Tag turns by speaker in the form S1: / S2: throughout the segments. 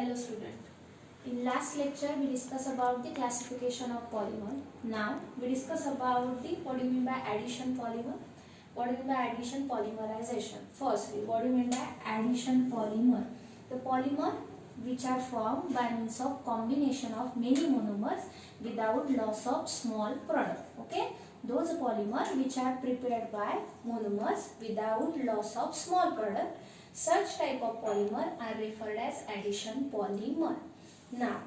S1: Hello student. In last lecture we discussed about the classification of polymer. Now we discuss about the what do you mean by addition polymer? What do you mean by addition polymerization? Firstly, what do you mean by addition polymer? The polymer which are formed by means of combination of many monomers without loss of small product. Okay? Those polymer which are prepared by monomers without loss of small product. Such type of polymer are referred as addition polymer. Now,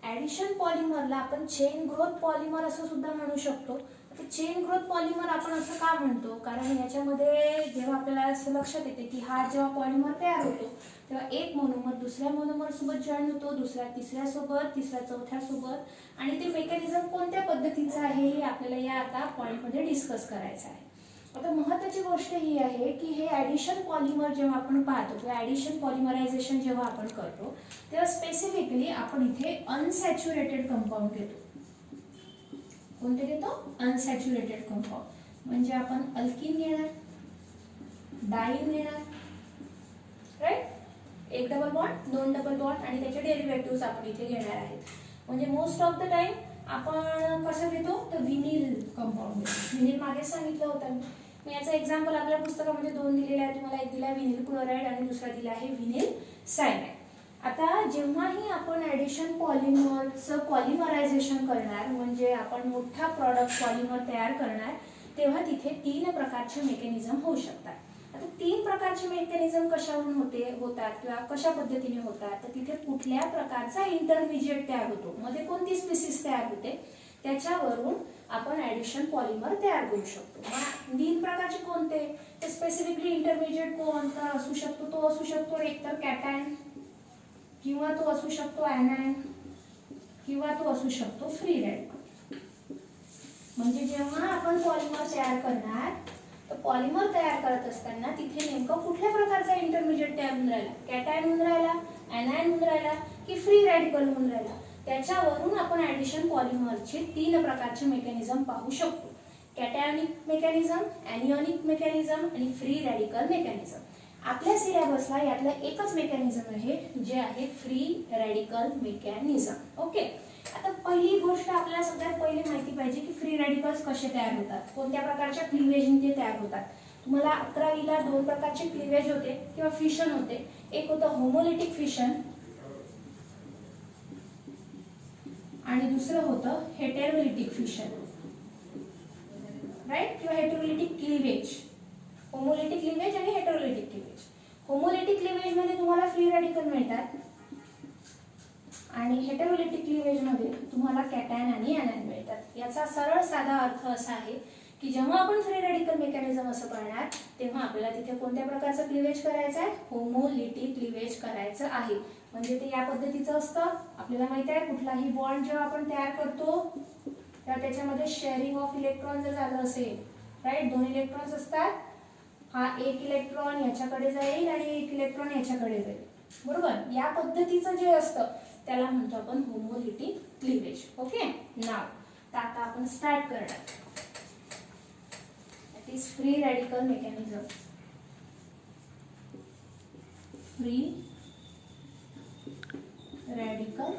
S1: addition polymer ला आपण chain growth polymer असं सुद्धा म्हणू शकतो. आता chain growth polymer आपण असं का म्हणतो? कारण याच्यामध्ये जेव्हा आपल्याला असं लक्षात येते की हा जेव्हा पॉलिमर तयार होतो तेव्हा एक मोनोमर दुसऱ्या मोनोमर सोबत जॉइन होतो, दुसऱ्या तिसऱ्या सोबत, तिसऱ्या चौथ्या सोबत आणि ते मेकॅनिझम कोणत्या पद्धतीचं आहे हे आपल्याला या आता पॉइंट मध्ये डिस्कस करायचं आहे. आता महत्त्वाची गोष्ट ही आहे की हे ॲडिशन पॉलिमर जेव्हा आपण पाहतो किंवा ॲडिशन पॉलिमरायझेशन जेव्हा आपण करतो तेव्हा स्पेसिफिकली आपण इथे अनसॅच्युरेटेड कंपाऊंड घेतो. कोणते घेतो? Unsaturated compound. म्हणजे आपण अल्किन घेणार, डाईन घेणार, राईट? एक डबल बॉन्ड, दोन डबल बॉन्ड आणि त्याचे डेरिव्हेटिव्हज आपण इथे घेणार आहेत. म्हणजे मोस्ट ऑफ द टाइम आपण कसं घेतो तर विनिल कंपाऊंड घेतो. विनिल मागे सांगितलं होतं मी याचं एक्झाम्पल आपल्या पुस्तकामध्ये दोन दिलेले आहे. तुम्हाला एक दिला आहे विनिल क्लोराईड आणि दुसरा दिला आहे विनिल सायनाइड. आता जेव्हाही आपण ॲडिशन पॉलिमरचं पॉलिमरायझेशन करणार म्हणजे आपण मोठा प्रॉडक्ट पॉलिमर तयार करणार तेव्हा तिथे तीन प्रकारचे मेकॅनिझम होऊ शकतात. आता तीन प्रकारचे मेकॅनिझम कशावरून होतात किंवा कशा पद्धतीने होतात तर तिथे कुठल्या प्रकारचा इंटरमिजिएट तयार होतो, मध्ये कोणती स्पीसीज तयार होते त्याच्यावरून आपण ॲडिशन पॉलिमर तयार करू शकतो. तीन प्रकारचे कोणते ते स्पेसिफिकली इंटरमिजिएट कोणता असू शकतो? तो असू शकतो एकतर कॅटायन किंवा तो असू शकतो ॲनायन किंवा तो असू शकतो फ्री रॅडिकल. म्हणजे जेव्हा आपण पॉलिमर तयार करणार तर पॉलिमर तयार करत असताना तिथे नेमकं कुठल्या प्रकारचा इंटरमिजिएट तयार होऊन राहिला, कॅटायन होऊन राहिला, ॲनायन होऊन राहिला की फ्री रॅडिकल होऊन राहिला, त्याच्यावरून आपण ॲडिशन पॉलिमरचे तीन प्रकारचे मेकॅनिझम पाहू शकतो. कॅटायनिक मेकॅनिझम, ॲनिओनिक मेकॅनिझम आणि फ्री रॅडिकल मेकॅनिझम. आपल्या सिलेबसला यातलं एकच मेकॅनिझम आहे जे आहे फ्री रॅडिकल मेकॅनिझम. ओके. आता पहिली गोष्ट आपल्याला सगळ्यात पहिले माहिती पाहिजे की फ्री रॅडिकल्स कसे तयार होतात, कोणत्या प्रकारच्या क्लिवेजने ते तयार होतात. तुम्हाला 11वीला दोन प्रकारचे क्लिवेज होते किंवा फिशन होते. एक होतं होमोलिटिक फिशन आणि दुसरं होतं हेटेरोलिटिक फिशन, राईट? किंवा हेटेरोलिटिक क्लिवेज. होमोलिटिक क्लिवेज आणि हेटेरोलिटिक क्लिवेज. होमोलिटिक क्लिवेज मध्ये तुम्हाला फ्री रॅडिकल मिळतात आणि हेटेरोलिटिक क्लिवेज मध्ये तुम्हाला कॅटायन आणि ॲनायन मिळतात. याचा सरळ साधा अर्थ असा आहे की जेव्हा आपण फ्री रॅडिकल मेकॅनिझम असं करणार तेव्हा आपल्याला तिथे कोणत्या प्रकारचं क्लिवेज करायचं आहे? होमोलिटिक क्लिवेज करायचं आहे. म्हणजे ते या पद्धतीचं असतं. आपल्याला माहिती आहे कुठलाही बॉन्ड जेव्हा आपण तयार करतो तेव्हा त्याच्यामध्ये शेअरिंग ऑफ इलेक्ट्रॉन जर झालं असेल, राईट? दोन इलेक्ट्रॉन्स असतात. हा एक इलेक्ट्रॉन याच्याकडे जाईल आणि एक इलेक्ट्रॉन याच्याकडे जाईल, बरोबर? या पद्धतीचं जे असतं त्याला म्हणतो आपण होमोलिटिक क्लिवेज. ओके. नाव तर आता आपण स्टार्ट करणार. That is free radical mechanism. Free radical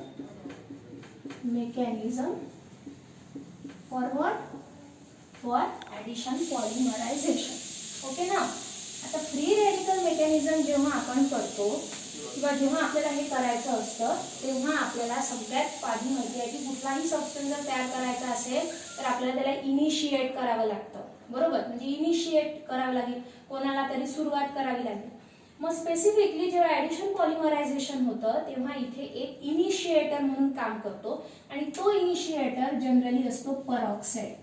S1: mechanism for what? For addition polymerization. Okay ना. आता फ्री रॅडिकल मेकॅनिझम जेव्हा आपण करतो किंवा जेव्हा आपल्याला हे करायचं असतं तेव्हा आपल्याला सगळ्यात आधी माहिती आहे की कुठलाही सबस्टन्स जर तयार करायचा असेल तर आपल्याला त्याला इनिशिएट करावं लागतं, बरोबर? म्हणजे इनिशिएट करावं लागेल, कोणाला तरी सुरुवात करावी लागेल. मग स्पेसिफिकली जेव्हा ॲडिशन पॉलिमरायझेशन होतं तेव्हा इथे एक इनिशिएटर म्हणून काम करतो आणि तो इनिशिएटर जनरली असतो परऑक्साईड.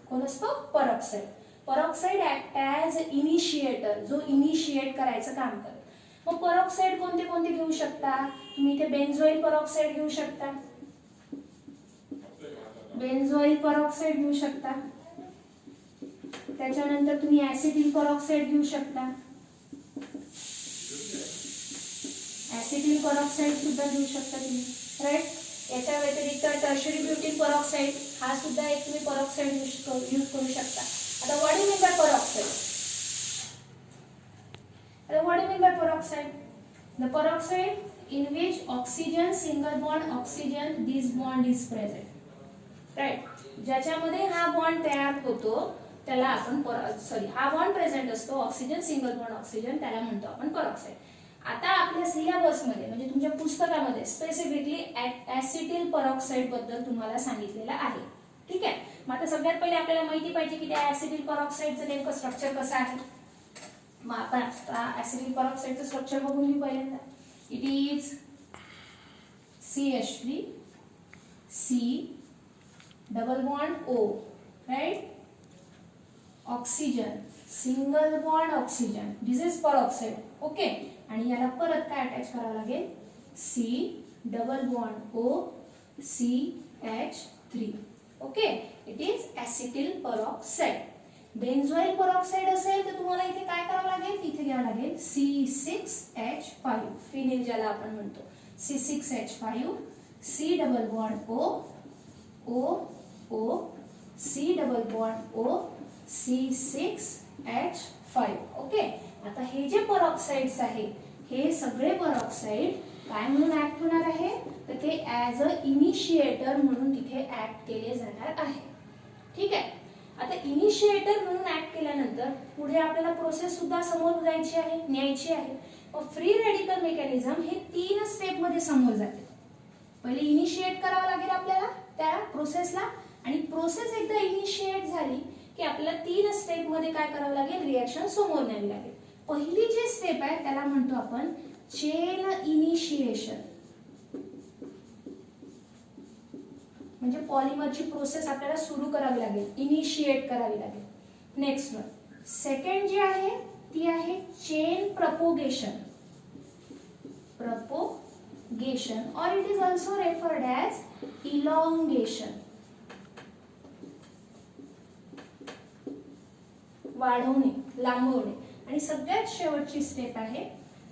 S1: कोण असतो? परऑक्साईड. परऑक्साईड ऍक्ट ॲज इनिशिएटर, जो इनिशिएट करायचं काम करतो. मग परऑक्साईड कोणते कोणते घेऊ शकता तुम्ही? इथे बेन्झोइल परऑक्साईड घेऊ शकता, बेन्झोइल परऑक्साईड घेऊ शकता. त्याच्यानंतर तुम्ही ऍसिटिल परऑक्साईड घेऊ शकता, ऍसिटिल परऑक्साईड सुद्धा घेऊ शकता तुम्ही, राईट? याच्या व्यतिरिक्त टर्शरी ब्युटिल परऑक्साईड हा सुद्धा एक तुम्ही परऑक्साईड यूज करू शकता. आता what do mean by peroxide? What do you mean by peroxide? The peroxide in which oxygen single bond oxygen this bond is present. Right. ज्याच्यामध्ये हा बॉन्ड तयार होतो त्याला आपण हा बॉन्ड प्रेझेंट असतो ऑक्सिजन सिंगल बॉन्ड ऑक्सिजन त्याला म्हणतो आपण पेरॉक्साइड. आता आपल्या सिलेबस मध्ये म्हणजे तुमच्या पुस्तकामध्ये स्पेसिफिकली ऍसिटिल पेरॉक्साइड बद्दल तुम्हाला सांगितलेलं आहे. ठीक आहे. मग आता सगळ्यात पहिले आपल्याला माहिती पाहिजे की त्या ऍसिटिल पेरॉक्साइडचं नेमकं स्ट्रक्चर कसं आहे. मग आपण ऍसिटिल पेरॉक्साइडचं स्ट्रक्चर बघून घेऊ पहिल्यांदा. It is CH3 C double bond O, right? Oxygen single bond oxygen, this is peroxide. Okay. आणि याला परत काय अटॅच करावं लागेल C double bond O CH3. Okay. It is acetyl peroxide. Benzoyl peroxide असेल तर तुम्हाला इथे काय करावं लागेल तिथे घ्यावं लागेल C6H5 फिनिल ज्याला आपण म्हणतो C6H5 C double bond O O O C double bond O C6H5. Okay. आता हे जे पेरॉक्साइड्स आहे हे सगळे पेरॉक्साइड काय म्हणून ऍक्ट होणार आहे तर ते ऍज अ इनिशिएटर म्हणून तिथे ऍक्ट केले जाणार आहे. ठीक आहे. आता इनिशिएटर म्हणून ऍक्ट केल्यानंतर पुढे आपल्याला प्रोसेस सुद्धा समोर जायची आहे न्यायची आहे. मग फ्री रेडिकल मेकॅनिझम हे 3 स्टेप मध्ये समोर जाते. पहिले इनिशिएट करावं लागेल आपल्याला त्या प्रोसेसला आणि प्रोसेस एकदा इनिशिएट झाली की आपल्याला 3 स्टेप मध्ये काय करावं लागेल रिएक्शन समोर न्यावी लागेल. पहिली जी स्टेप आहे त्याला म्हणतो आपण चेन इनिशिएशन. म्हणजे पॉलिमरची प्रोसेस आपल्याला सुरू करावी लागेल इनिशिएट करावी लागेल. नेक्स्ट वन सेकंड जी आहे ती आहे चेन प्रपोगेशन. प्रपोगेशन और it is also referred as elongation. वाढवणे लांबवणे. आणि सगळ्यात शेवटची स्टेप आहे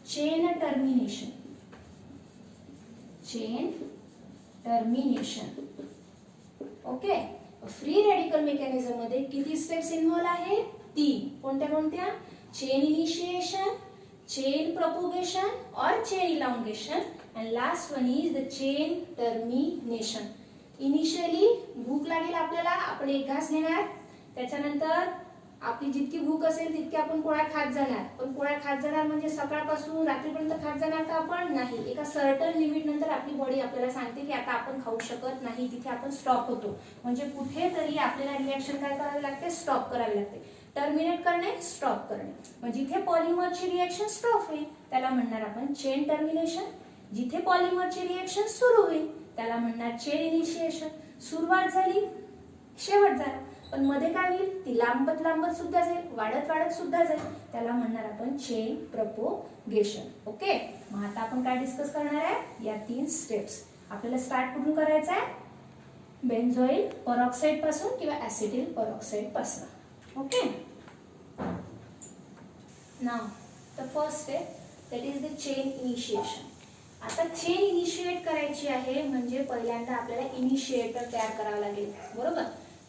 S1: chain termination. Chain termination. Okay. Free radical mechanism मध्ये किती स्टेप्स इन्व्हॉल्व आहेत 3. कोणत्या कोणत्या चेन इनिशिएशन चेन प्रपोगेशन और chain elongation and last one is the chain termination. Initially भूक लागेल आपल्याला आपण एक घास घेणार त्याच्यानंतर आपली जितकी भूक असेल तितकी आपण पोळ्या खात जाणार. पण पोळ्या खात जाणार म्हणजे सकाळपासून रात्रीपर्यंत खात जाणार का आपण नाही. एका सर्टन लिमिट नंतर आपली बॉडी आपल्याला सांगते की आता आपण खाऊ शकत नाही. तिथे आपण स्टॉप होतो. म्हणजे कुठेतरी आपल्याला रिएक्शन काय करावी लागते स्टॉप करावी लागते. टर्मिनेट करणे स्टॉप करणे. मग जिथे पॉलिमरची रिएक्शन स्टॉप होईल त्याला म्हणणार आपण चेन टर्मिनेशन. जिथे पॉलिमरची रिएक्शन सुरू होईल त्याला म्हणणार चेन इनिशिएशन. सुरुवात झाली शेवट झाला पण मध्ये काय होईल ती लांबत सुद्धा जाईल वाढत सुद्धा जाईल त्याला म्हणणार आपण चेन प्रपोगेशन. ओके. मग आता आपण काय डिस्कस करणार आहे या 3 स्टेप्स. आपल्याला स्टार्ट कुठून करायचं आहे बेन्झोइल पेरॉक्साइड पासून किंवा ऍसिटिल पेरॉक्साइड पासून. Okay. Now the first step that is the chain initiation. आता चेन इनिशिएट करायची आहे म्हणजे पहिल्यांदा आपल्याला इनिशिएटर तयार करावं लागेल बरोबर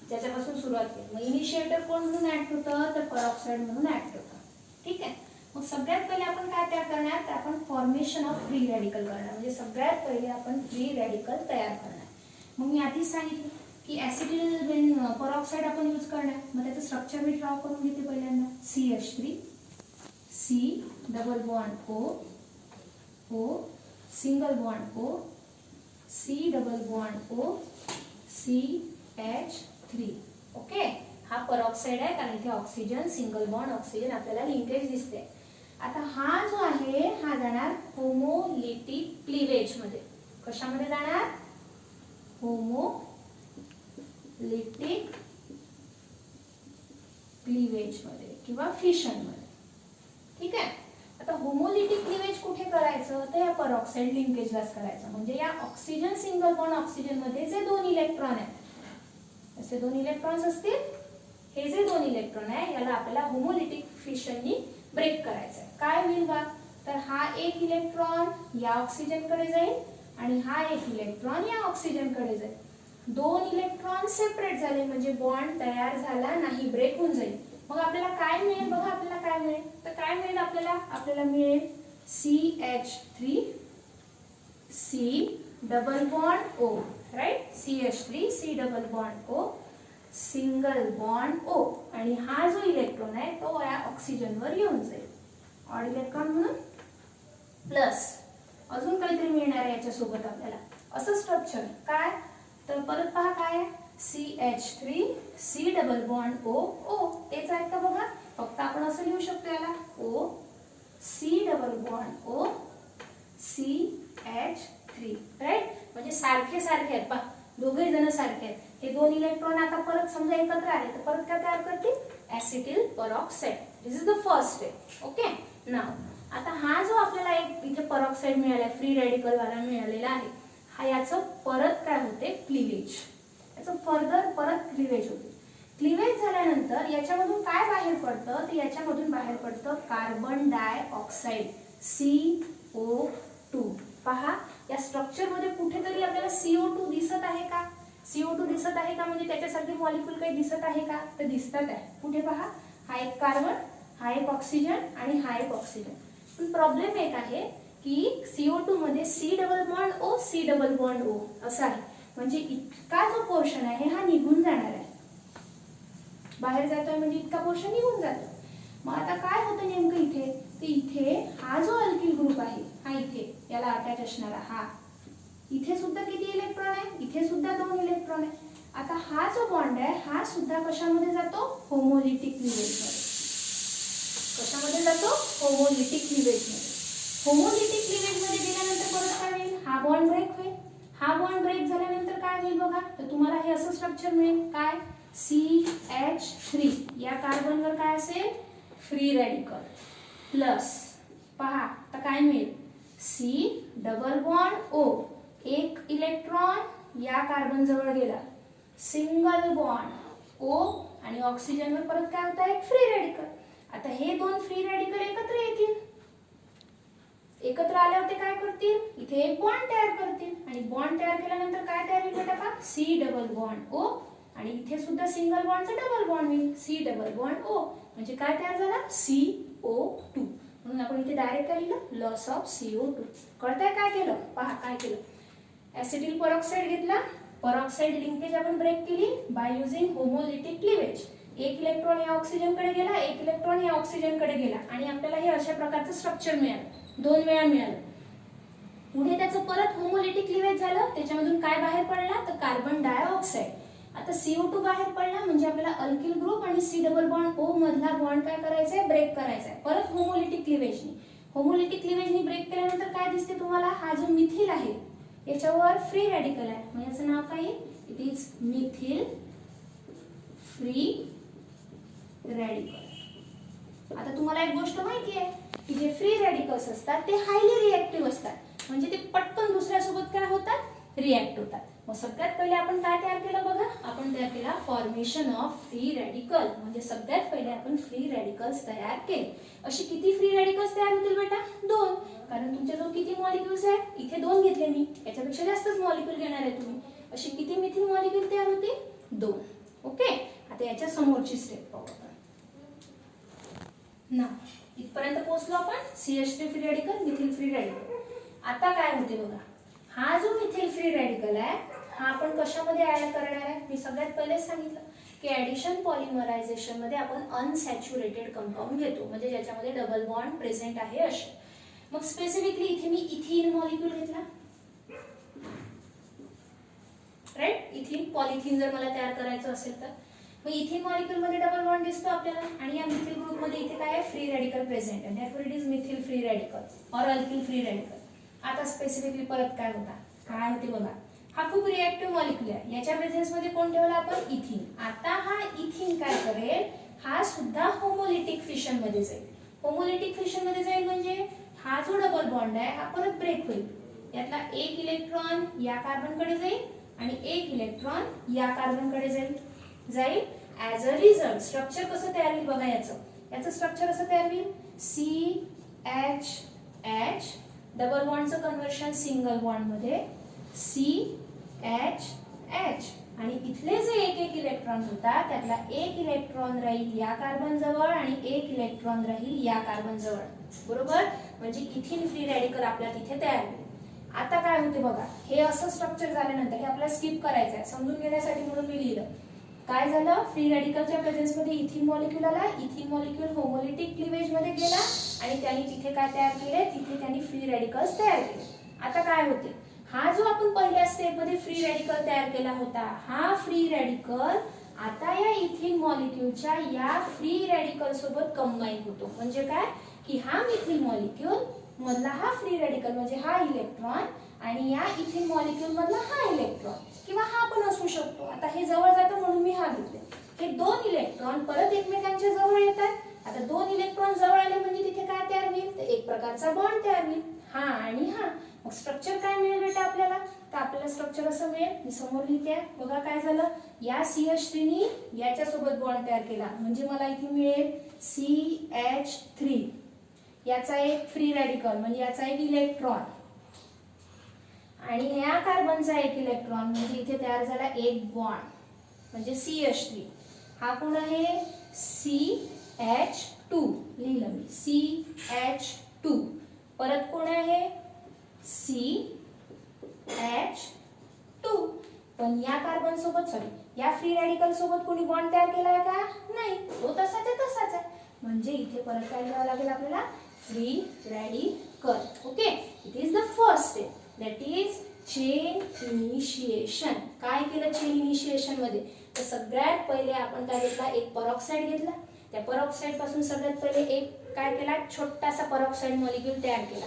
S1: ज्याच्यापासून सुरुवात केली. मग इनिशिएटर कोण म्हणून ऍक्ट होतं तर पेरॉक्साइड म्हणून ऍक्ट होतं. ठीक आहे. मग सगळ्यात पहिले आपण काय तयार करणार तर आपण फॉर्मेशन ऑफ फ्री रॅडिकल करणार. म्हणजे सगळ्यात पहिले आपण फ्री रॅडिकल तयार करणार. मग मी आधीच सांगितलं की ऍसिटिल पेरॉक्साइड आपण यूज करणार. मग त्याचं स्ट्रक्चर मी ड्रॉ करून घेते पहिल्यांदा CH3 C double bond O O single bond O C double bond O CH3. Okay. हा पेरॉक्साइड आहे कारण इथे ऑक्सिजन सिंगल बॉन्ड ऑक्सिजन आपल्याला लिंकेज दिसते. आता हा जो आहे हा जाणार होमोलिटिक क्लीवेज मध्ये. कशामध्ये जाणार होमोलिटिक क्लीवेज मध्ये किंवा फिशन मध्ये. ठीक आहे. आता होमोलिटिक क्लीवेज कुठे करायचं तर या पेरॉक्साइड लिंकेजलाच करायचं. म्हणजे या ऑक्सिजन सिंगल बॉन्ड ऑक्सिजन मध्ये जे 2 इलेक्ट्रॉन आहेत असे 2 इलेक्ट्रॉन्स असतील. हे जे 2 इलेक्ट्रॉन आहे याला आपल्याला होमोलिटिक फिशननी ब्रेक करायचं आहे. काय होईल बा तर हा एक इलेक्ट्रॉन या ऑक्सिजन कडे जाईल आणि हा एक इलेक्ट्रॉन या ऑक्सिजन कडे जाईल. 2 इलेक्ट्रॉन सेपरेट झाले म्हणजे बॉन्ड तयार झाला नाही ब्रेक होऊन जाईल. मग आपल्याला काय मिळेल बघा आपल्याला काय मिळेल तर काय मिळेल आपल्याला मिळेल CH3 C double bond O, right? CH3 C double bond O, single bond O, आणि हा जो इलेक्ट्रॉन आहे तो या ऑक्सिजनवर येऊन जाईल, ऑड इलेक्ट्रॉन म्हणून. प्लस अजून काहीतरी मिळणार आहे याच्यासोबत आपल्याला, असं स्ट्रक्चर काय, तर परत पहा काय आहे, CH3 C double bond O O, तेच आहे का बघा, फक्त आपण असं लिहू शकतो याला O C double bond O CH3, right? म्हणजे सारखे सारखे आहेत पहा, दोघे जण सारखे आहेत. हे दोन इलेक्ट्रॉन आता परत समजा एकत्र आले तर परत काय तयार करतील, acetyl peroxide. This is the first step. Okay, now आता हा जो आपल्याला एक इथे परऑक्साइड मिळाला, फ्री रॅडिकल वाला मिळालेला आहे, हा याचं परत काय होते, क्लिवेज. याचं फर्दर परत क्लिवेज होते. क्लिवेज झाल्यानंतर याच्यामधून काय बाहेर पडतं, तर याच्यामधून बाहेर पडतं कार्बन डायऑक्साइड CO2. पहा या स्ट्रक्चर मध्ये कुठेतरी आपल्याला CO2 दिसत आहे का, CO2 दिसत आहे का, म्हणजे त्याच्यासारखे मॉलिक्यूल काही दिसत आहे का, तर दिसतात आहे. कुठे पहा, हा एक कार्बन, हा एक ऑक्सिजन आणि हा एक ऑक्सिजन. पण प्रॉब्लेम एक आहे की CO2 मध्ये C double bond O C double bond O असा आहे, म्हणजे इतका जो पोर्शन आहे हा निघून जाणार आहे, बाहेर जातोय म्हणजे इतका पोर्शन निघून जातो. मग आता काय होतं नेमकं इथे, तर इथे हा जो अल्किल ग्रुप आहे, हा इथे याला अटॅच असणारा हा, इथे सुद्धा किती इलेक्ट्रॉन आहे, इथे सुद्धा 2 इलेक्ट्रॉन आहे. आता हा जो बॉन्ड आहे हा सुद्धा कशामध्ये जातो, होमोलिटिक क्लिवेज मध्ये. कशामध्ये जातो, होमोलिटिक क्लिवेज मध्ये. होमोलिटिक क्लिवेज मध्ये गेल्यानंतर परत काय होईल, हा बॉन्ड ब्रेक होईल. हा बॉन्ड ब्रेक झाल्यानंतर काय होईल बघा, तर तुम्हाला हे असं स्ट्रक्चर मिळेल, काय, CH3 या कार्बनवर काय असेल, फ्री रॅडिकल, प्लस पहा आता काय मिळेल, C डबल बॉन्ड O, एक इलेक्ट्रॉन या कार्बन जवळ गेला, सिंगल बॉन्ड O, आणि ऑक्सिजनवर परत काय होतं, एक फ्री रॅडिकल. आता हे दोन फ्री रॅडिकल एकत्र येतील, एकत्र आल्यावर ते काय करतील, इथे एक बॉन्ड तयार करतील, आणि बॉन्ड तयार केल्यानंतर काय तयार होईल बेटा, पहा C डबल बॉन्ड O, आणि इथे सुद्धा सिंगल बॉन्डचा डबल बॉन्ड होईल, C डबल बॉन्ड O, म्हणजे काय तयार झाला, CO2. म्हणून आपण इथे डायरेक्ट काय लिहिलं, लॉस ऑफ CO2. कळतंय काय केलं, पहा काय केलं, ऍसिटिल परऑक्साइड घेतला, परऑक्साइड लिंकेज आपण ब्रेक केली बाय युजिंग होमोलिटिक क्लिवेज. एक इलेक्ट्रॉन या ऑक्सिजन कडे गेला, एक इलेक्ट्रॉन या ऑक्सिजन कडे गेला, आणि आपल्याला हे अशा प्रकारचं स्ट्रक्चर मिळालं, 2 वेळा मिळालं. पुढे त्याचं परत होमोलिटिक क्लिवेज झालं, त्याच्यामधून काय बाहेर पडला, तर कार्बन डायऑक्साइड. आता CO2 बाहेर पडला म्हणजे आपल्याला अल्किल ग्रुप आणि C डबल बॉन्ड O मधला बॉन्ड काय करायचा आहे, ब्रेक करायचा आहे, परत होमोलिटिक क्लिवेजनी. होमोलिटिक क्लिवेजनी ब्रेक केल्यानंतर काय दिसते तुम्हाला, हा जो मिथिल आहे याच्यावर फ्री रॅडिकल आहे, म्हणजे याचं नाव काय, it is methyl free radical. आता तुम्हाला एक गोष्ट माहिती आहे की जे फ्री रॅडिकल्स असतात ते हायली रिएक्टिव्ह असतात, म्हणजे ते पटकन दुसऱ्यासोबत काय होतात, रिएक्ट होतात. मग सगळ्यात पहिले आपण काय तयार केलं बघा, आपण तयार केला फॉर्मेशन ऑफ फ्री रॅडिकल, म्हणजे सगळ्यात पहिले आपण फ्री रॅडिकल्स तयार केले. अशी किती फ्री रॅडिकल्स तयार होतील बेटा, 2, कारण तुमच्याजवळ किती मॉलिक्युल्स आहेत, इथे 2 घेतले मी, याच्यापेक्षा जास्तच मॉलिक्युल घेणार आहे तुम्ही. अशी किती मिथिल मॉलिक्युल तयार होते, 2. ओके, आता याच्या समोरची स्टेप पाहू आपण. ना इथपर्यंत पोहोचलो आपण, CH3 free radical, methyl free radical. आता काय होते बघा, हा जो मिथिल फ्री रॅडिकल आहे हा आपण कशामध्ये ऍड करणार आहे, मी सगळ्यात पहिले सांगितलं की ऍडिशन पॉलिमरायझेशन मध्ये आपण अनसॅच्युरेटेड कंपाऊंड घेतो, म्हणजे ज्याच्यामध्ये डबल बॉन्ड प्रेझेंट आहे असे. मग स्पेसिफिकली इथे मी इथिन मॉलिक्यूल घेतला, राईट, इथिन पॉलिथिन जर मला तयार करायचं असेल तर. मग इथिन मॉलिक्यूल मध्ये डबल बॉन्ड दिसतो आपल्याला, आणि या मिथिल ग्रुप मध्ये इथे काय आहे, फ्री रॅडिकल प्रेझेंट आहे, therefore it is methyl free radical और अल्किल फ्री रॅडिकल. आता स्पेसिफिकली परत काय होता, काय होते बघा, हा खूप रिएक्टिव्ह मॉलिक्यूल आहे, याच्या प्रेझेन्स मध्ये कोण ठेवला आपण, इथिन. आता हा इथिन काय करेल, हा सुद्धा होमोलिटिक फिशन मध्ये जाईल. होमोलिटिक फिशन मध्ये जाईल म्हणजे हा जो डबल बॉन्ड आहे हा परत ब्रेक होईल, यातला एक इलेक्ट्रॉन या कार्बन कडे जाईल आणि एक इलेक्ट्रॉन या कार्बन कडे जाईल. ऍज अ रिझल्ट स्ट्रक्चर कसं तयार होईल बघा, याचं स्ट्रक्चर असं तयार होईल, CH डबल बॉन्डचं कन्व्हर्शन सिंगल बॉन्ड मध्ये CH आणि इथले जे एक एक इलेक्ट्रॉन होता त्यातला एक इलेक्ट्रॉन राहील या कार्बन जवळ आणि एक इलेक्ट्रॉन राहील या कार्बन जवळ, बरोबर. म्हणजे इथिन फ्री रॅडिकल आपल्या तिथे तयार होईल. आता काय होते बघा, हे असं स्ट्रक्चर झाल्यानंतर हे आपल्याला स्किप करायचं आहे समजून घेण्यासाठी म्हणून मी लिहिलं. काय झालं, फ्री रॅडिकलच्या प्रेझेन्स मध्ये इथिन मॉलिक्यूल आला, इथिन मॉलिक्यूल होमोलिटिक क्लीवेज मध्ये गेला आणि त्यांनी तिथे काय तयार केले, तिथे त्यांनी फ्री रॅडिकल्स तयार केले. आता काय होते, हा जो आपण पहिल्या स्टेप मध्ये फ्री रॅडिकल तयार केला होता, हा फ्री रॅडिकल आता या इथिन मॉलिक्यूलच्या या फ्री रॅडिकल सोबत कंबाईन होतो. म्हणजे काय की हा मिथिल मॉलिक्यूल मधला हा फ्री रॅडिकल म्हणजे हा इलेक्ट्रॉन आणि या इथिन मॉलिक्यूल मधला हा इलेक्ट्रॉन किंवा हा पण असू शकतो. आता हे जवळ जातं म्हणून मी हा घेतले. हे दोन इलेक्ट्रॉन परत एकमेकांच्या जवळ येतात. आता दोन इलेक्ट्रॉन जवळ आले म्हणजे तिथे काय तयार होईल, तर एक प्रकारचा बॉन्ड तयार होईल, हा आणि हा. मग स्ट्रक्चर काय मिळेल बेटा आपल्याला, तर आपल्याला स्ट्रक्चर असं मिळेल, मी समोर लिहिते बघा. काय झालं, या CH3 नी याच्या सोबत बॉन्ड तयार केला म्हणजे मला इथे मिळेल CH3. याचा एक फ्री रॅडिकल म्हणजे याचा एक इलेक्ट्रॉन आणि ह्या कार्बनचा एक इलेक्ट्रॉन म्हणजे इथे तयार झाला एक बॉन्ड म्हणजे CH3. हा कोण आहे, CH2 लिहिलं मी, CH2. परत कोण आहे, CH2. पण या कार्बन सोबत सॉरी या फ्री रॅडिकल सोबत कोणी बॉन्ड तयार केलाय का, नाही, तो तसाच आहे. म्हणजे इथे परत काय लिहावं लागेल आपल्याला, free radical. Okay, it is the first step, that is chain initiation. काय केलं चेन इनिशिएशन मध्ये, तर सगळ्यात पहिले आपण काय घेतला, एक परऑक्साइड घेतला. त्या परऑक्साइड पासून सगळ्यात पहिले एक काय केला, छोटासा परऑक्साइड मॉलिक्यूल तयार केला.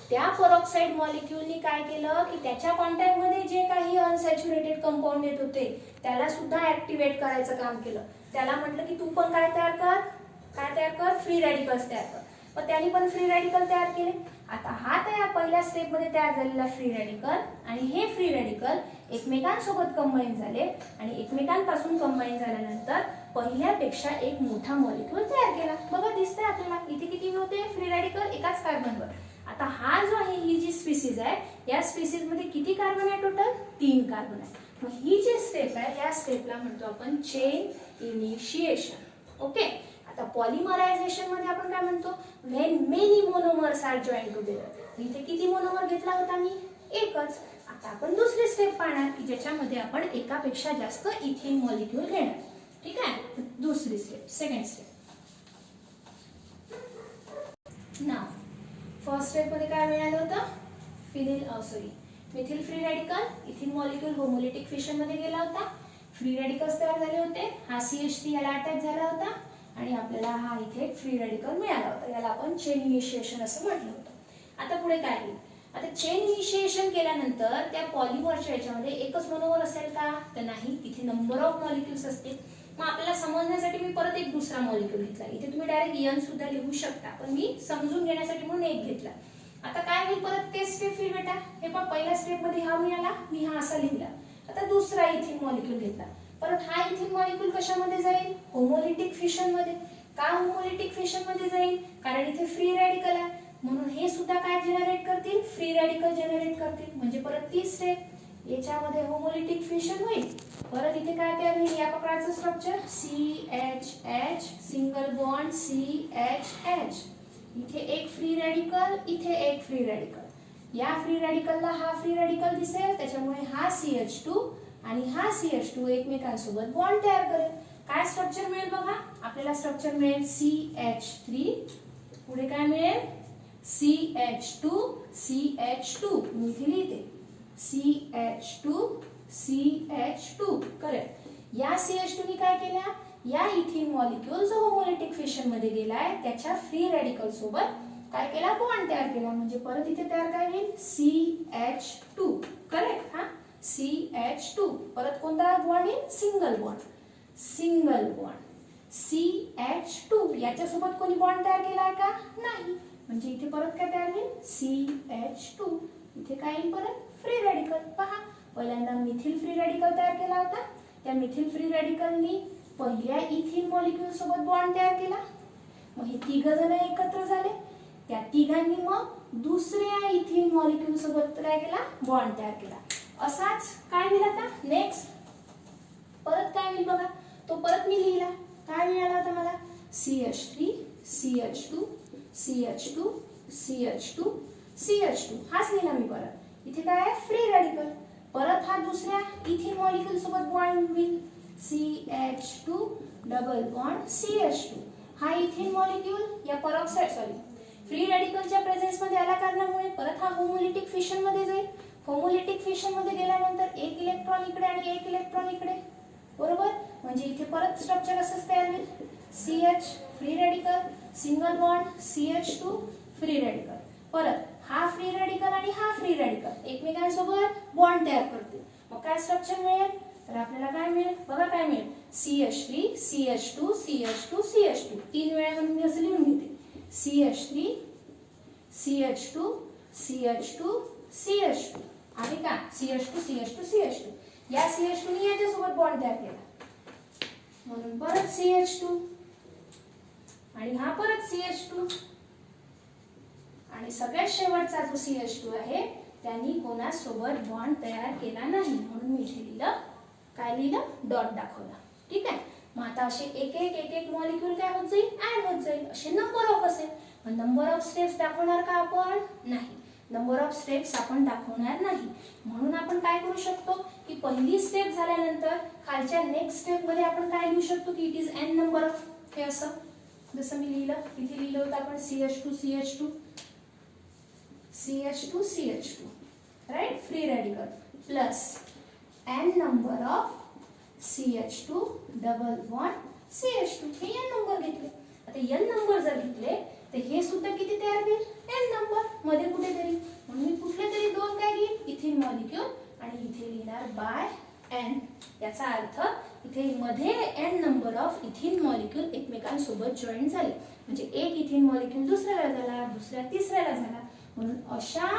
S1: त्या परऑक्साइड मॉलिक्यूलनी काय केलं की त्याच्या कॉन्टॅक्ट मध्ये जे काही अनसॅच्युरेटेड कंपाऊंड येत होते त्याला सुद्धा ऍक्टिव्हेट करायचं काम केलं. त्याला म्हटलं की तू पण काय तयार कर, फ्री रॅडिकल्स तयार कर. मग त्यांनी पण फ्री रॅडिकल तयार केले. आता हा तयार पहिल्या स्टेप मध्ये तयार झालेला फ्री रॅडिकल आणि हे फ्री रॅडिकल एकमेकांसोबत कंबाईन झाले आणि एकमेकांपासून कंबाईन झाल्यानंतर पहिल्यापेक्षा एक मोठा मॉलिक्यूल तयार केला. बघा दिसतंय आपल्याला इथे किती होते फ्री रॅडिकल एकाच कार्बनवर. आता हा जो आहे, ही जी स्पीसीज आहे, या स्पीसीज मध्ये किती कार्बन आहे, टोटल 3 कार्बन आहे. मग ही जी स्टेप आहे या स्टेपला म्हणतो आपण चेन इनिशिएशन. ओके, आता पॉलिमरायझेशन मध्ये आपण काय म्हणतो, when many monomers are join together. इथे किती मोनोमर घेतला होता मी, एकच. आता आपण दुसरी स्टेप पाहणार की ज्याच्यामध्ये आपण एकापेक्षा जास्त इथिन मॉलिक्यूल घेणार. ठीक आहे, दुसरी स्टेप, सेकंड स्टेप. नाव फर्स्ट स्टेप मध्ये काय मिळालं होतं, methyl free radical इथिन molecule homolytic fission मध्ये गेला होता. फ्री रॅडिकल्स तयार झाले होते. हा CH3 याला अटॅच झाला होता आणि आपल्याला हा इथे एक फ्री रॅडिकल मिळाला होता. याला आपण चेन इनिशिएशन असं म्हटलं होतं. आता पुढे काय होईल, आता चेन इनिशिएशन केल्यानंतर त्या पॉलिमरच्या याच्यामध्ये एकच मोनोमर असेल का, तर नाही, तिथे नंबर ऑफ मॉलिक्यूल्स असतील. मग आपल्याला समजण्यासाठी मी परत एक दुसरा मॉलिक्यूल घेतला. इथे तुम्ही डायरेक्ट N सुद्धा लिहू शकता, पण मी समजून घेण्यासाठी म्हणून एक घेतला. आता काय होईल, परत तेच स्टेप होईल बेटा. हे पण पहिल्या स्टेप मध्ये हा मिळाला, मी हा असा लिहिला. आता दुसरा इथिन मॉलिक्यूल घेतला. परत हा इथिन मॉलिक्यूल कशामध्ये जाईल, होमोलिटिक फिशन मध्ये. का होमोलिटिक फिशन मध्ये जाईल, कारण इथे फ्री रॅडिकल आहे म्हणून हे सुद्धा काय जनरेट करतील, फ्री रॅडिकल जनरेट करतील. म्हणजे परत ती स्टेप, याच्यामध्ये होमोलिटिक फिशन होईल. परत इथे काय तयार होईल, या प्रकारचं structure CHH single bond CHH. इथे एक फ्री रॅडिकल, इथे एक फ्री रॅडिकल. या फ्री रॅडिकलला हा फ्री रॅडिकल दिसेल, त्याच्यामुळे हा CH2 आणि हा CH2 एकमेकांसोबत बॉन्ड तयार करेल. काय स्ट्रक्चर मिळेल बघा, आपल्याला स्ट्रक्चर मिळेल CH3. पुढे काय मिळेल, CH2 CH2. मी इथे लिहिते CH2 CH2. करेक्ट. या CH2 नी काय केल्या, या इथिन मॉलिक्यूल जो होमोलिटिक फिशन मध्ये गेलाय त्याच्या फ्री रॅडिकल सोबत काय केला, बॉन्ड तयार केला. म्हणजे परत इथे तयार काय होईल, CH2. करेक्ट. हा CH2. परत कोणता बॉन्ड येईल, सिंगल बॉन्ड CH2. याच्यासोबत कोणी बॉन्ड तयार केलाय का, नाही. म्हणजे इथे परत काय तयार होईल, CH2. इथे काय येईल, परत फ्री रॅडिकल. पहा, पहिल्यांदा मिथिल फ्री रॅडिकल तयार केला होता. त्या मिथिल फ्री रॅडिकलनी पहिल्या इथिन मॉलिक्यूल सोबत बॉन्ड तयार केला. मग हे तिघ जण एकत्र झाले. त्या तिघांनी मग दुसऱ्या इथिन मॉलिक्यूल सोबत काय केला, बॉन्ड तयार केला. असाच काय दिला आता, नेक्स्ट परत काय होईल बघा, तो परत मी लिहिला, काय मिळाला होता मला, CH3 CH2 CH2 CH2 CH2 हाच लिहिला मी परत. इथे काय आहे, फ्री रॅडिकल. परत हा दुसऱ्या इथिन मॉलिक्यूल सोबत बॉन्ड होईल, CH2 डबल बॉन्ड CH2. हा इथिन मॉलिक्यूल या पेरॉक्साइड फ्री रॅडिकलच्या प्रेझेन्स मध्ये आल्या कारणामुळे परत हा होमोलिटिक फिशन मध्ये जाईल. होमोलिटिक फिशन मध्ये गेल्यानंतर एक इलेक्ट्रॉन इकडे आणि एक इलेक्ट्रॉन इकडे, बरोबर. म्हणजे इथे परत स्ट्रक्चर असंच तयार होईल, CH free radical, single bond CH2 free radical. परत हा फ्री रॅडिकल आणि हा फ्री रॅडिकल एकमेकांसोबत बॉन्ड तयार करतील. मग काय स्ट्रक्चर मिळेल, तर आपल्याला काय मिळेल बघा, काय मिळेल, CH3 CH2 CH2 CH2. 3 वेळा म्हणून मी असं लिहून घेते, CH3 CH2 CH2 CH2 आहे का, CH2 CH2 CH2. या CH2 ने याच्यासोबत बॉन्ड तयार केला म्हणून परत CH2 आणि हा परत CH2 आणि सगळ्यात शेवटचा जो CH2 आहे त्यांनी कोणासोबत बॉन्ड तयार केला नाही म्हणून मी इथे लिहिलं, काय लिहिलं, डॉट दाखवला. ठीक आहे. मग आता असे एक एक मॉलिक्यूल काय होत जाईल, ऍड होत जाईल. असे नंबर ऑफ असेल. पण नंबर ऑफ स्टेप्स दाखवणार का आपण, नाही. नंबर ऑफ स्टेप्स आपण दाखवणार नाही. म्हणून आपण काय करू शकतो की पहिली स्टेप झाल्यानंतर खालच्या नेक्स्ट स्टेप मध्ये आपण काय लिहू शकतो की it is n number of, हे असं जसं मी लिहिलं, इथे लिहिलं होतं आपण CH2 CH2 CH2 CH2 right, free radical plus n number of CH2 double bond CH2. हे n नंबर घेतले. आता n नंबर जर घेतले तर हे सुद्धा किती तयार होईल, n नंबर मध्ये कुठेतरी. म्हणून मी कुठले तरी दोन काय घेईन, इथिन मॉलिक्यूल आणि इथे लिहिणार बाय n. याचा अर्थ इथे मध्ये n नंबर ऑफ इथिन मॉलिक्यूल एकमेकांसोबत जॉईन झाले. म्हणजे एक इथिन मॉलिक्यूल दुसऱ्याला झाला, दुसऱ्या तिसऱ्याला झाला. म्हणून अशा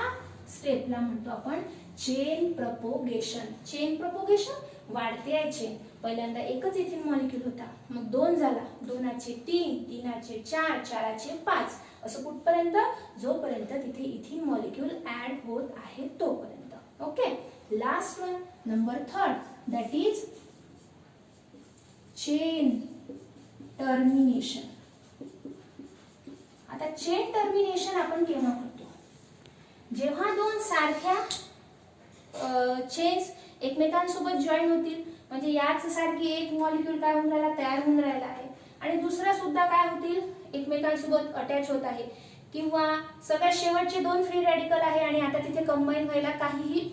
S1: स्टेपला म्हणतो आपण चेन प्रपोगेशन. चेन प्रपोगेशन, वाढते आहे चेन. पहिल्यांदा एकच इथिन मॉलिक्यूल होता, मग 2 झाला, 2चे 3, 3चे 4, 4चे 5, असं कुठपर्यंत, जोपर्यंत तिथे इथिन मॉलिक्यूल ऍड होत आहे तोपर्यंत. Okay. Last one, number 3, that is chain termination. आता चेन टर्मिनेशन आपण केव्हा करतो, जेव्हा दोन सारख्या चेन्स एकमेकांसोबत जॉईन होतील. म्हणजे याच सारखी एक मॉलिक्यूल काय होऊन राहिला, तयार होऊन राहिला आहे आणि दुसरा सुद्धा काय होतील, एकमेकांसोबत अटॅच होत आहे. किंवा सगळ्यात शेवटचे 2 फ्री रॅडिकल आहे आणि आता तिथे कंबाईन व्हायला काहीही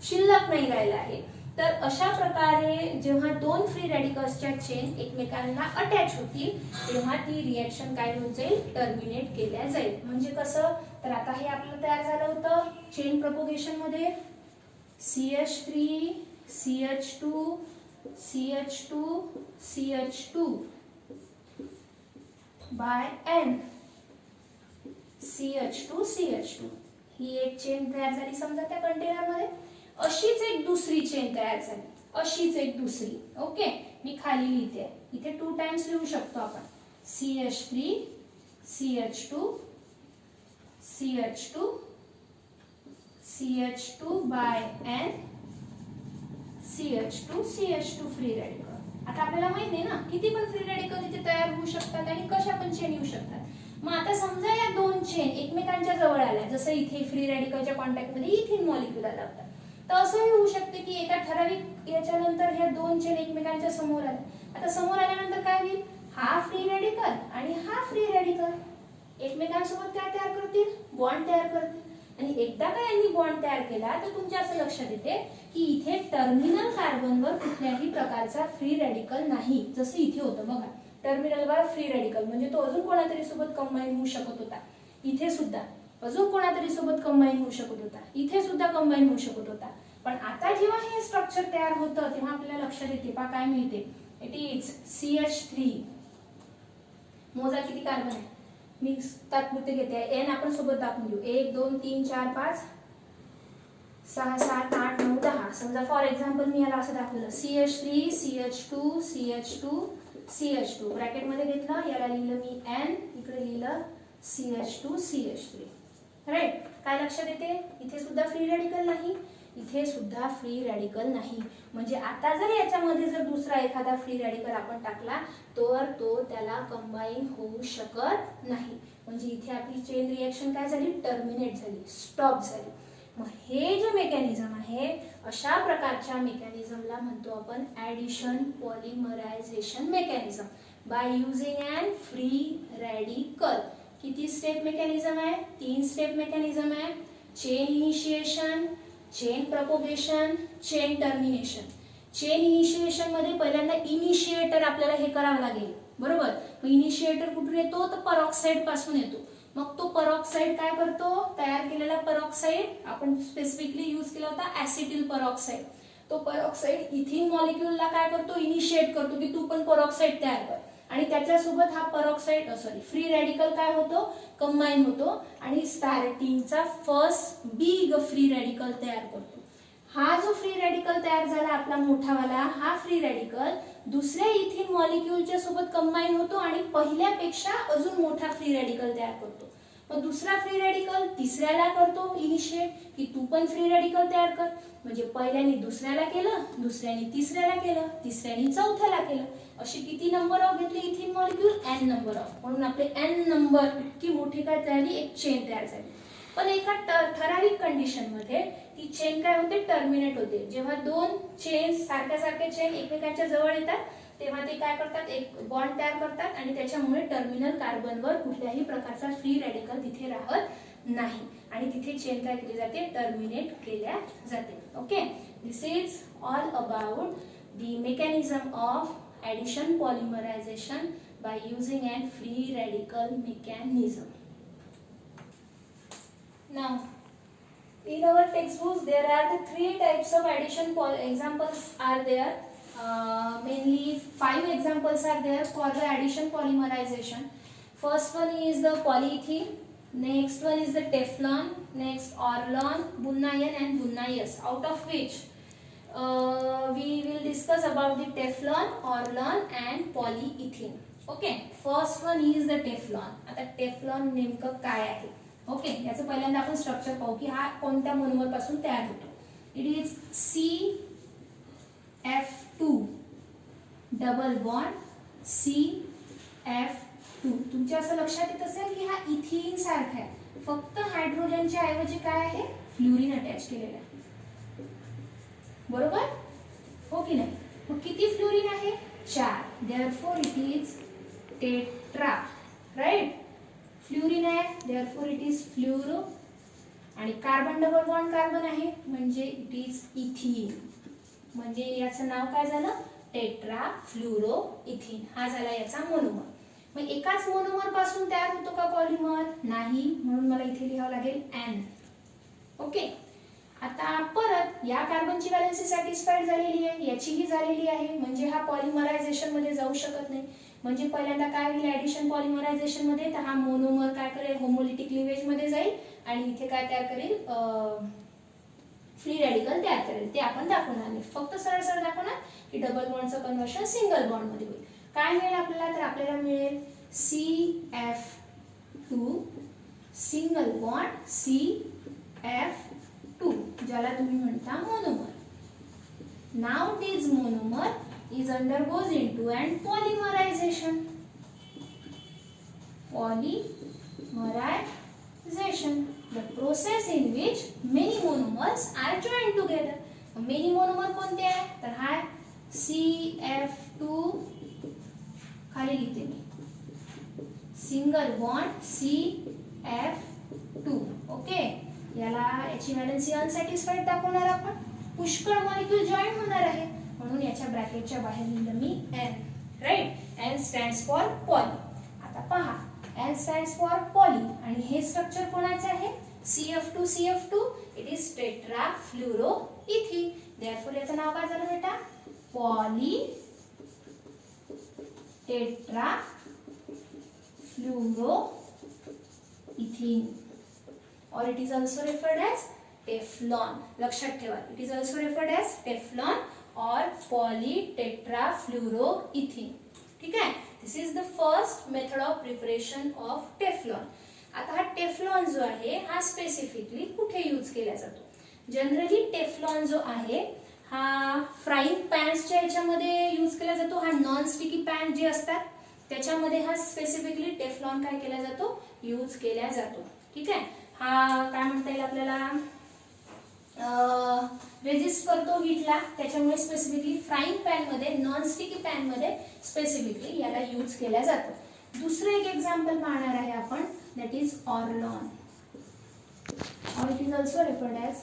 S1: शिल्लक नाही राहिला आहे. तर अशा प्रकारे जेव्हा 2 फ्री रॅडिकल्सच्या चेन एकमेकांना अटॅच होतील तेव्हा ती रिएक्शन काय होत जाईल, टर्मिनेट केल्या जाईल. म्हणजे कसं, तर आता हे आपलं तयार झालं होतं चेन प्रपोगेशन मध्ये CH3 CH2 CH2 CH2 bye n CH2 CH2. ही एक चेन तयार झाली समजा त्या कंटेनर मध्ये. अशीच एक दुसरी चेन तयार झाली, अशीच एक दुसरी. ओके. मी खाली लिहिते, इथे 2 टाइम्स लिहू शकतो आपण, CH3 CH2 CH2 CH2 bye n CH2 CH2 free radical. आता आपल्याला माहिती आहे ना किती पण फ्री रॅडिकल इथे तयार होऊ शकतात आणि कशा पण चेन येऊ शकतात. मग आता समजा या 2 चेन एकमेकांच्या जवळ आल्या, जसं इथे फ्री रॅडिकलच्या कॉन्टॅक्ट मध्ये इथिन मॉलिक्यूल आला होता, तर असंही होऊ शकते की एका ठराविक याच्यानंतर ह्या 2 चेन एकमेकांच्या समोर आल्या. आता समोर आल्यानंतर काय होईल, हा फ्री रॅडिकल आणि हा फ्री रॅडिकल एकमेकांसोबत काय तयार करतील, बॉन्ड तयार करतील. आणि एकदा का यांनी बॉन्ड तयार केला तर तुमच्या असं लक्षात येते की इथे टर्मिनल कार्बनवर कुठल्याही प्रकारचा फ्री रॅडिकल नाही, जसं इथे होतं बघा. टर्मिनलवर फ्री रॅडिकल म्हणजे तो अजून कोणातरी सोबत कंबाईन होऊ शकत होता. इथे सुद्धा अजून कोणातरी सोबत कंबाईन होऊ शकत होता, इथे सुद्धा कंबाईन होऊ शकत होता. पण आता जेव्हा हे स्ट्रक्चर तयार होतं तेव्हा आपल्याला लक्षात येते पहा काय मिळते, इट इज CH3. मोजा किती कार्बन आहे, मी तात्पुरते घेते, n आपण सोबत दाखवून देऊ, 1 2 3 4 5 6 7 8 9 10. समजा फॉर एक्झाम्पल मी याला असं दाखवलं CH3 CH2 CH2 CH2 bracket मध्ये घेतलं, याला लिहिलं मी n, इकडे लिहिलं CH2 CH3. राईट. काय लक्षात येते, इथे सुद्धा फ्री रॅडिकल नाही, इथे सुद्धा फ्री रॅडिकल नाही. म्हणजे आता जर याच्यामध्ये जर दुसरा एखादा फ्री रॅडिकल आपण टाकला तर तो त्याला कंबाईन होऊ शकत नाही. म्हणजे इथे आपली चेन रिएक्शन काय झाली, टर्मिनेट झाली, स्टॉप झाली. मग हे जे मेकॅनिझम आहे अशा प्रकारच्या मेकॅनिझमला म्हणतो आपण addition polymerisation mechanism by using an free radical. किती स्टेप मेकॅनिझम आहे, 3 स्टेप मेकॅनिझम आहे. Chain initiation, chain propagation, chain termination. Chain initiation मध्ये पहिल्यांदा इनिशिएटर आपल्याला हे करावं लागेल, बरोबर. मग इनिशिएटर कुठून येतो, तर परऑक्साइड पासून येतो. मग तो परऑक्साइड काय करतो, तयार केलेला परऑक्साइड आपण स्पेसिफिकली यूज केला होता ऍसिटिल परऑक्साइड. तो परऑक्साइड इथिन मॉलिक्यूलला काय करतो, इनिशिएट करतो की तू पण परऑक्साइड तयार कर. आणि त्याच्यासोबत हा परऑक्साइड फ्री रॅडिकल काय होतो, कंबाईन होतो आणि स्टार्टिंगचा फर्स्ट बिग फ्री रॅडिकल तयार करतो. हा जो फ्री रॅडिकल तयार झाला आपला मोठावाला, हा फ्री रॅडिकल दुसऱ्या इथिन मॉलिक्यूलच्या सोबत कंबाईन होतो आणि पहिल्यापेक्षा अजून मोठा फ्री रॅडिकल तयार करतो. मग दुसरा फ्री रॅडिकल तिसऱ्याला करतो इनिशिएट की तू पण फ्री रॅडिकल तयार कर. म्हणजे पहिल्याने दुसऱ्याला केलं, दुसऱ्याने तिसऱ्याला केलं, तिसऱ्याने चौथ्याला केलं. अशी किती नंबर ऑफ घेतले इथिन मॉलिक्यूल, n नंबर ऑफ. म्हणून आपले n नंबर इतकी मोठी काय झाली, एक चेन तयार झाली. पण एका ठराविक कंडिशन मध्ये ती चेन काय होते, टर्मिनेट होते. जेव्हा 2 चेन सारख्या चेन एकमेकांच्या जवळ येतात तेव्हा ते काय करतात, एक बॉन्ड तयार करतात आणि त्याच्यामुळे टर्मिनल कार्बनवर कुठल्याही प्रकारचा फ्री रॅडिकल तिथे राहत नाही आणि तिथे चेन काय केली जाते, टर्मिनेट केल्या जाते. Okay, this is all about the mechanism of addition polymerization by using an free radical mechanism. Now, in our textbooks, there are the 3 types of addition examples are there. Mainly 5 examples are there for the addition polymerization. First one is the polyethylene, next one is the Teflon, next Orlon, Bunnayan and Bunnayas. Out of which we will discuss about the Teflon, Orlon and polyethylene. Okay, first one is the Teflon. आता Teflon नेमकं काय आहे. Okay, याचं पहिल्यांदा आपण structure पाहू की हा कोणत्या मोनोमर पासून तयार होतो. It is CF2 double bond CF2. तुमच्या असं लक्षात येत असेल की हा इथिन सारखा आहे, फक्त हायड्रोजनच्या ऐवजी काय आहे, फ्लोरीन अटॅच केलेला आहे, बरोबर हो की नाही. मग किती फ्लोरीन आहे, 4. Therefore it is tetra, right. Fluorine आहे देअरफॉर इट इज फ्लोरो आणि कार्बन डबल बॉन्ड कार्बन आहे म्हणजे इट इज इथिन. म्हणजे याचं नाव काय झालं, टेट्रा फ्लोरो इथिन. हा झाला याचा मोनोमर. मग एकाच मोनोमर पासून तयार होतो का पॉलिमर, नाही. म्हणून मला इथे लिहावं लागेल N. ओके, आता परत या कार्बनची व्हॅलेन्सी सॅटिस्फाईड झालेली आहे, याचीही झालेली आहे. म्हणजे हा पॉलिमरायझेशन मध्ये जाऊ शकत नाही. म्हणजे पहिल्यांदा काय होईल ॲडिशन पॉलिमरायझेशन मध्ये, तर हा मोनोमर काय करेल, होमोलिटिक क्लीवेज मध्ये जाईल आणि इथे काय तयार करेल, फ्री रॅडिकल तयार करेल. ते आपण दाखवणार नाही, फक्त सरळ सरळ दाखवणार की डबल बॉन्डचं कन्वर्शन सिंगल बॉन्ड मध्ये होईल. काय मिळेल आपल्याला, तर आपल्याला मिळेल CF2 सिंगल बॉन्ड CF2 ज्याला तुम्ही म्हणता monomer. Now this monomer is undergoes into and polymerization. Polymerization, the process in which many monomers are joined together. Many monomer कोणते आहे, तर हा CF2 खाली लिहिते मी, सिंगल बॉन्ड CF2. ओके, याला याची व्हॅलेन्सी अनसॅटिस्फाईड दाखवणार आपण. पुष्कळ मॉलिक्यूल जॉईन होणार आहे म्हणून याच्या ब्रॅकेटच्या बाहेर लिहिलं मी N, right. N stands for poly. आता पहा, N स्टँड्स फॉर पॉली आणि हे स्ट्रक्चर कोणाचे आहे, CF2 CF2. It is tetra fluoro इथिन. Therefore याचं नाव काय झालं बेटा, पॉली टेट्रा फ्लोरो इथिन, और it is also referred as Teflon. लक्षात ठेवा, it is also referred as Teflon और पॉलीटेट्राफ्लोरोइथिन. ठीक है, this is the first method of preparation of Teflon. आता हा टेफ्लॉन जो आहे हा स्पेसिफिकली कुठे यूज केला जातो, जनरली टेफ्लॉन जो आहे हा फ्राईंग पॅन्सच्या याच्यामध्ये यूज केला जातो. हा नॉन स्टिकी पॅन जे असतात त्याच्यामध्ये हा स्पेसिफिकली टेफ्लॉन काय केला जातो, यूज केला जातो. ठीक आहे. हा काय म्हणता येईल आपल्याला, रेजिस्ट करतो हीटला, त्याच्यामुळे स्पेसिफिकली फ्राईंग पॅन मध्ये, नॉन स्टिकी पॅन मध्ये स्पेसिफिकली याला यूज केला जातो. दुसरं एक एक्झाम्पल पाहणार आहे आपण, that is Orlon, or it is also referred as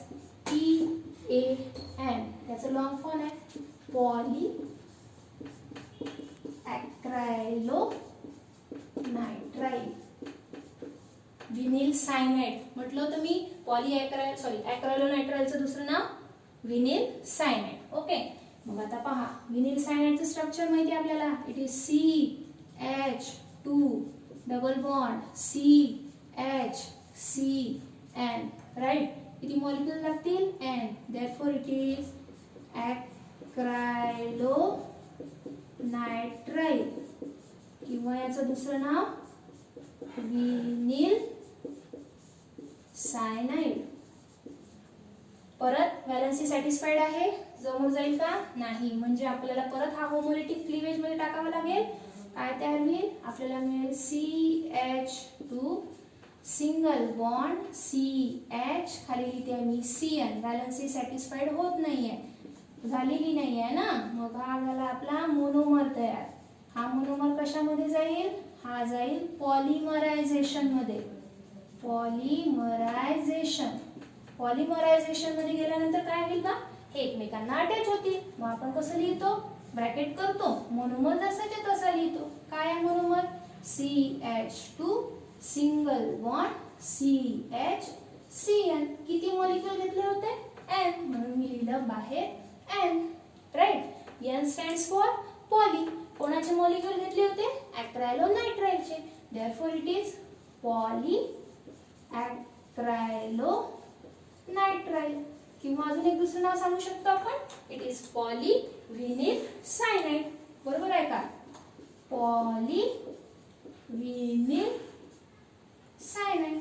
S1: PAN. त्याचं लॉंग फॉर्म आहे पॉलीॲक्रायलोनायट्राइल विनिल सायनाइड. म्हटलं होतं मी ॲक्रायलोनायट्राइलचं दुसरं नाव विनिल सायनाइड. ओके. मग आता पहा, विनिल सायनाइडचं स्ट्रक्चर माहिती आहे आपल्याला. It is CH2 double bond CH3CN, right. किती मॉलिक्यूल लागतील, N. Therefore it is acrylonitrile किंवा याचं दुसरं नाव विनिल सायनाइड. परत व्हॅलेन्सी सॅटिस्फाईड आहे, जमून जाईल का, नाही. म्हणजे आपल्याला परत हा होमोलिटिक क्लीवेज मध्ये टाकावा लागेल. काय तयार होईल, आपल्याला मिळेल CH2 सिंगल बॉन्ड CH, खाली लिहिते मी CN. व्हॅलेन्सी सॅटिस्फाईड होत नाहीये, झालेली नाहीये ना. मग हा झाला आपला मोनोमर तयार. हा मोनोमर कशामध्ये जाईल, हा जाईल पॉलिमरायझेशन मध्ये. पॉलिमरायझेशन मध्ये गेल्यानंतर काय होईल का, हे एकमेकांना अटॅच होतील. मग आपण कसं लिहितो, ब्रॅकेट करतो, मोनोमर जसाच्या तसा लिहितो. काय आहे monomer, CH2 single bond CH3N. किती मॉलिक्यूल घेतले होते, N, म्हणून मी लिहिलं बाहेर N, right. N stands for poly. कोणाचे मॉलिक्यूल घेतले होते, ॲक्रायलोनायट्राइलचे. Therefore it is polyacrylonitrile. किंवा अजून एक दुसरं नाव सांगू शकतो आपण, इट इज पॉलीविनिल सायनाइड. बरोबर आहे का, पॉलीविनिल सायनाइड.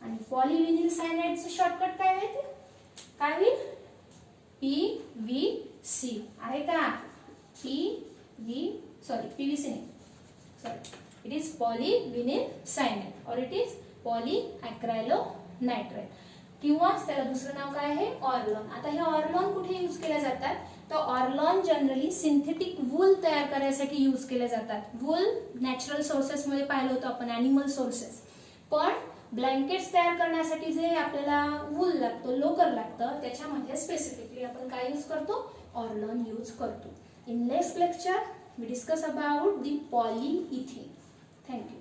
S1: आणि पॉलीविनिल सायनाइडचं शॉर्टकट काय माहिती, काय होईल, PVC आहे का, PVC नाही, sorry, it is polyvinyl cyanide और इट इज पॉलीॲक्रायलोनायट्राइल. किंवा त्याला दुसरं नाव काय आहे, ऑर्लॉन. आता हे ऑर्लॉन कुठे यूज केले जातात, तर ऑर्लॉन जनरली सिंथेटिक वूल तयार करण्यासाठी यूज केले जातात. वूल नॅचरल सोर्सेस मध्ये पाहिलं होतं आपण, ॲनिमल सोर्सेस. पण ब्लँकेट्स तयार करण्यासाठी जे आपल्याला वूल लागतो, लोकर लागतं, त्याच्यामध्ये स्पेसिफिकली आपण काय यूज करतो, ऑर्लॉन यूज करतो. In next lecture we discuss about the polyethene. Thank you.